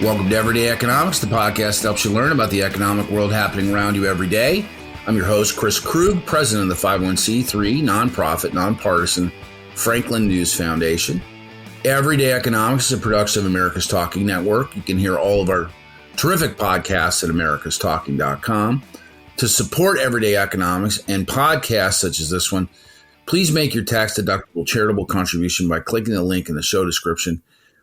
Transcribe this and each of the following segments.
Welcome to Everyday Economics, the podcast that helps you learn about the economic world happening around you every day. I'm your host, Chris Krug, president of the 501c3 nonprofit, nonpartisan Franklin News Foundation. Everyday Economics is a production of America's Talking Network. You can hear all of our terrific podcasts at americastalking.com. To support Everyday Economics and podcasts such as this one, please make your tax-deductible charitable contribution by clicking the link in the show description.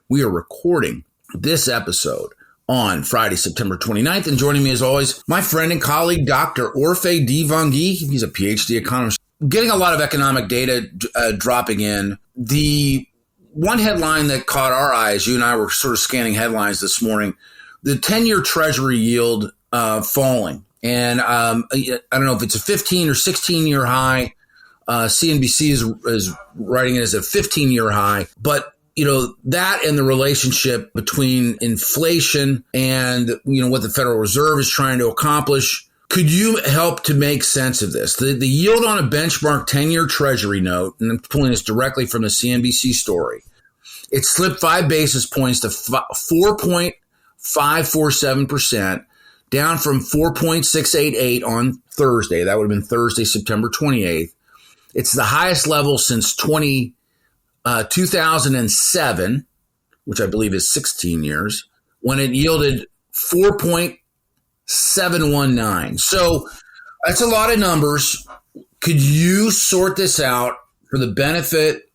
We are recording this episode on Friday, September 29th. And joining me as always, my friend and colleague, Dr. Orphe Divounguy. He's a PhD economist. Getting a lot of economic data dropping in. The one headline that caught our eyes, you and I were sort of scanning headlines this morning, the 10-year Treasury yield falling. And I don't know if it's a 15 or 16-year high. CNBC is writing it as a 15-year high. But you know, that and the relationship between inflation and, you know, what the Federal Reserve is trying to accomplish. Could you help to make sense of this? The yield on a benchmark 10-year Treasury note, and I'm pulling this directly from the CNBC story, it slipped 5 basis points to 4.547%, down from 4.688 on Thursday. That would have been Thursday, September 28th. It's the highest level since 2007, which I believe is 16 years, when it yielded 4.719. So that's a lot of numbers. Could you sort this out for the benefit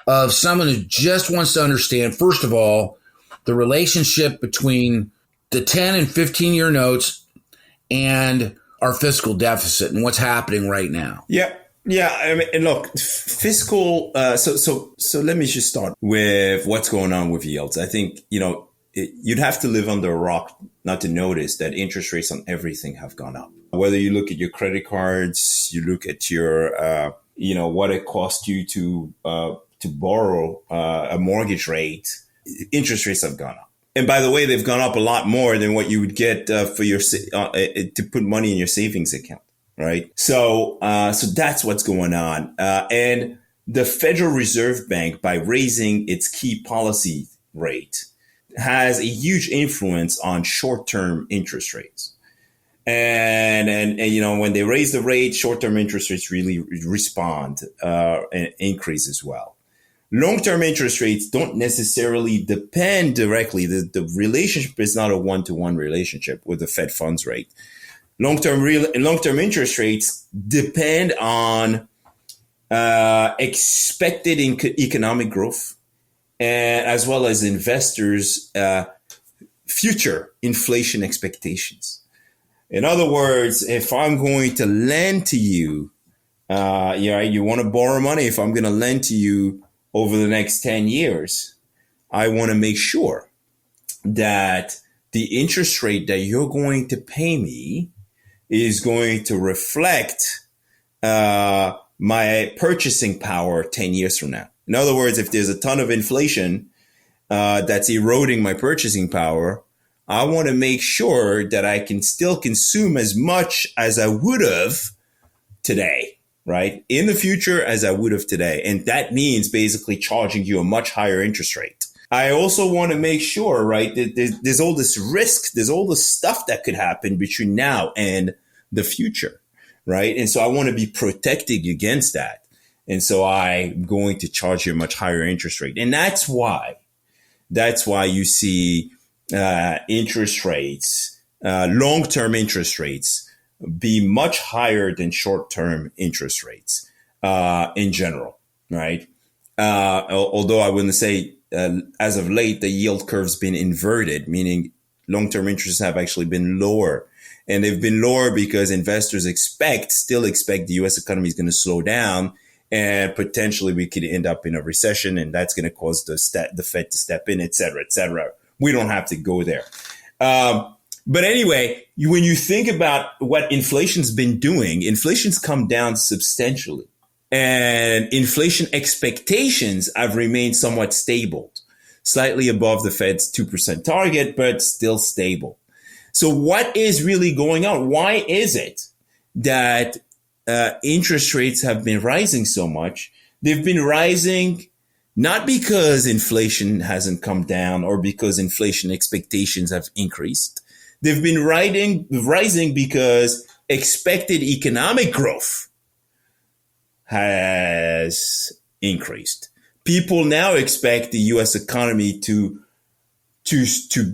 of someone who just wants to understand, first of all, the relationship between the 10 and 15-year notes and our fiscal deficit and what's happening right now? Yeah, I mean, look, fiscal. So let me just start with what's going on with yields. I think, you know, you'd have to live under a rock not to notice that interest rates on everything have gone up. Whether you look at your credit cards, you look at your, what it costs you to borrow a mortgage rate, interest rates have gone up. And by the way, they've gone up a lot more than what you would get for your to put money in your savings account. Right. So that's what's going on. And the Federal Reserve Bank, by raising its key policy rate, has a huge influence on short-term interest rates. And you know, when they raise the rate, short-term interest rates really respond and increase as well. Long-term interest rates don't necessarily depend directly. The relationship is not a one-to-one relationship with the Fed funds rate. Long-term interest rates depend on expected economic growth, and as well as investors' future inflation expectations. In other words, if I'm going to lend to you, you want to borrow money. If I'm going to lend to you over the next 10 years, I want to make sure that the interest rate that you're going to pay me is going to reflect my purchasing power 10 years from now. In other words, if there's a ton of inflation that's eroding my purchasing power, I want to make sure that I can still consume as much as I would have today, right? In the future as I would have today. And that means basically charging you a much higher interest rate. I also want to make sure, right, that there's all this risk, there's all this stuff that could happen between now and the future, right? And so I want to be protecting against that. And so I'm going to charge you a much higher interest rate. And that's why you see interest rates, long-term interest rates be much higher than short-term interest rates in general, right? Although I wouldn't say as of late, the yield curve's been inverted, meaning long-term interests have actually been lower. And they've been lower because investors still expect the U.S. economy is going to slow down, and potentially we could end up in a recession, and that's going to cause the Fed to step in, et cetera, et cetera. We don't have to go there. But anyway, when you think about what inflation's been doing, inflation's come down substantially. And inflation expectations have remained somewhat stable, slightly above the Fed's 2% target, but still stable. So what is really going on? Why is it that interest rates have been rising so much? They've been rising not because inflation hasn't come down or because inflation expectations have increased. They've been rising because expected economic growth has increased. People now expect the U.S. economy to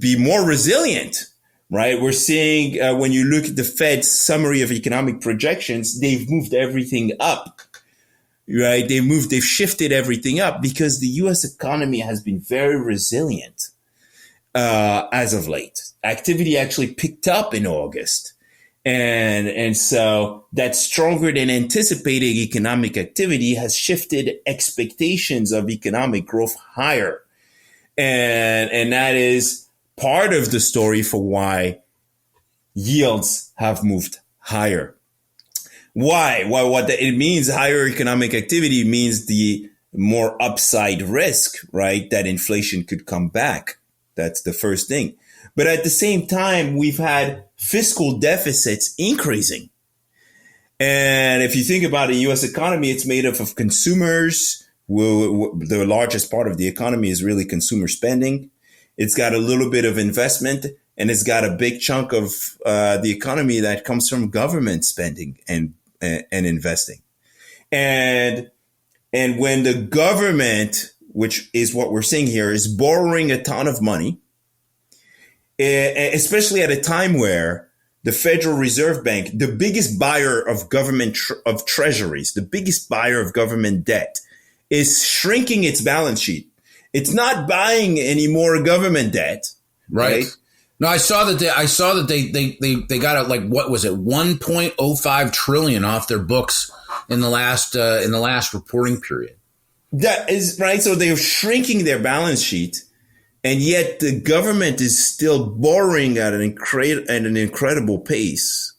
be more resilient, right? We're seeing when you look at the Fed's summary of economic projections, they've moved everything up, right? They've shifted everything up because the U.S. economy has been very resilient as of late. Activity actually picked up in August. And so that stronger than anticipated economic activity has shifted expectations of economic growth higher. And that is part of the story for why yields have moved higher. Why? Well, it means higher economic activity means the more upside risk, right? That inflation could come back. That's the first thing. But at the same time, we've had fiscal deficits increasing. And if you think about the U.S. economy, it's made up of consumers. The largest part of the economy is really consumer spending. It's got a little bit of investment, and it's got a big chunk of the economy that comes from government spending and investing. And when the government, which is what we're seeing here, is borrowing a ton of money, especially at a time where the Federal Reserve Bank, the biggest buyer of government of treasuries, the biggest buyer of government debt, is shrinking its balance sheet. It's not buying any more government debt, right? No, I saw that they got like, what was it, 1.05 trillion off their books in the last reporting period. That is right. So they're shrinking their balance sheet, and yet the government is still borrowing at an incredible pace.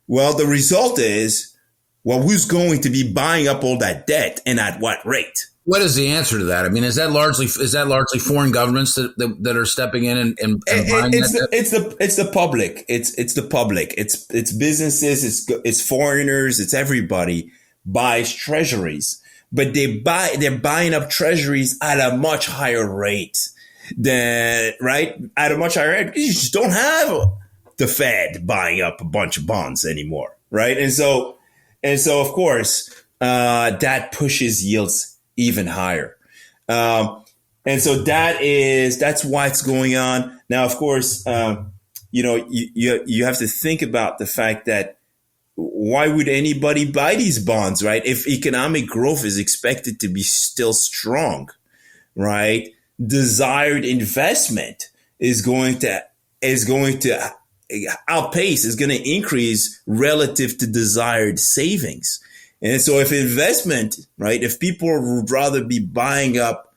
Well, the result is, well, who's going to be buying up all that debt and at what rate? What is the answer to that? I mean, is that largely foreign governments that are stepping in and buying that debt? It's the public. It's the public. It's businesses. It's foreigners. It's everybody buys treasuries, but they're buying up treasuries at a much higher rate at a much higher rate. You just don't have the Fed buying up a bunch of bonds anymore, right? And so of course that pushes yields even higher. And so that's why it's going on. Now, of course, you have to think about the fact that why would anybody buy these bonds, right? If economic growth is expected to be still strong, right? Desired investment is going to outpace, is going to increase relative to desired savings. And so if investment, right, if people would rather be buying up,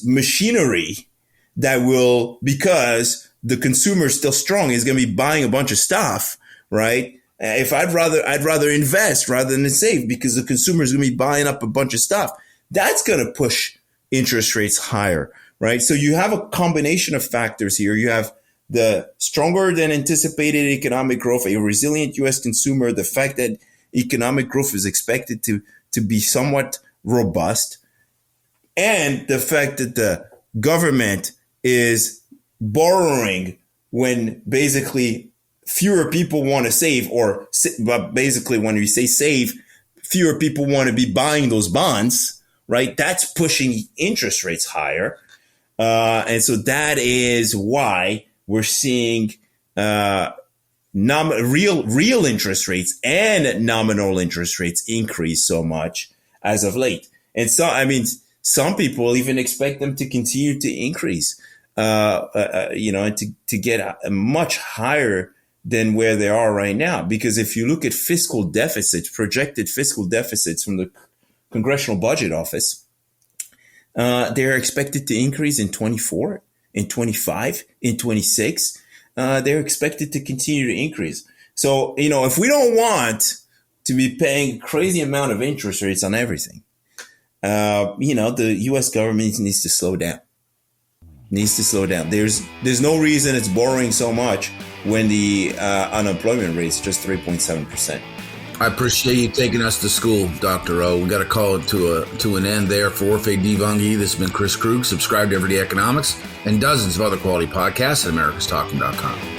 machinery that will, because the consumer is still strong, is going to be buying a bunch of stuff, right? If I'd rather invest rather than save because the consumer is going to be buying up a bunch of stuff, that's going to push interest rates higher, right? So you have a combination of factors here. You have the stronger than anticipated economic growth, a resilient U.S. consumer, the fact that economic growth is expected to be somewhat robust, and the fact that the government is borrowing when basically fewer people want to save, but basically when we say save, fewer people want to be buying those bonds, right? That's pushing interest rates higher. And so that is why we're seeing real interest rates and nominal interest rates increase so much as of late. And so, some people even expect them to continue to increase, to get much higher than where they are right now. Because if you look at fiscal deficits, projected fiscal deficits from the Congressional Budget Office, they're expected to increase in 24, in 25, in 26. They're expected to continue to increase. So, if we don't want to be paying a crazy amount of interest rates on everything, the U.S. government needs to slow down. There's no reason it's borrowing so much when the unemployment rate is just 3.7%. I appreciate you taking us to school, Dr. O. We got to call it to an end there for Orphe Divounguy. This has been Chris Krug. Subscribe to Everyday Economics and dozens of other quality podcasts at americastalking.com.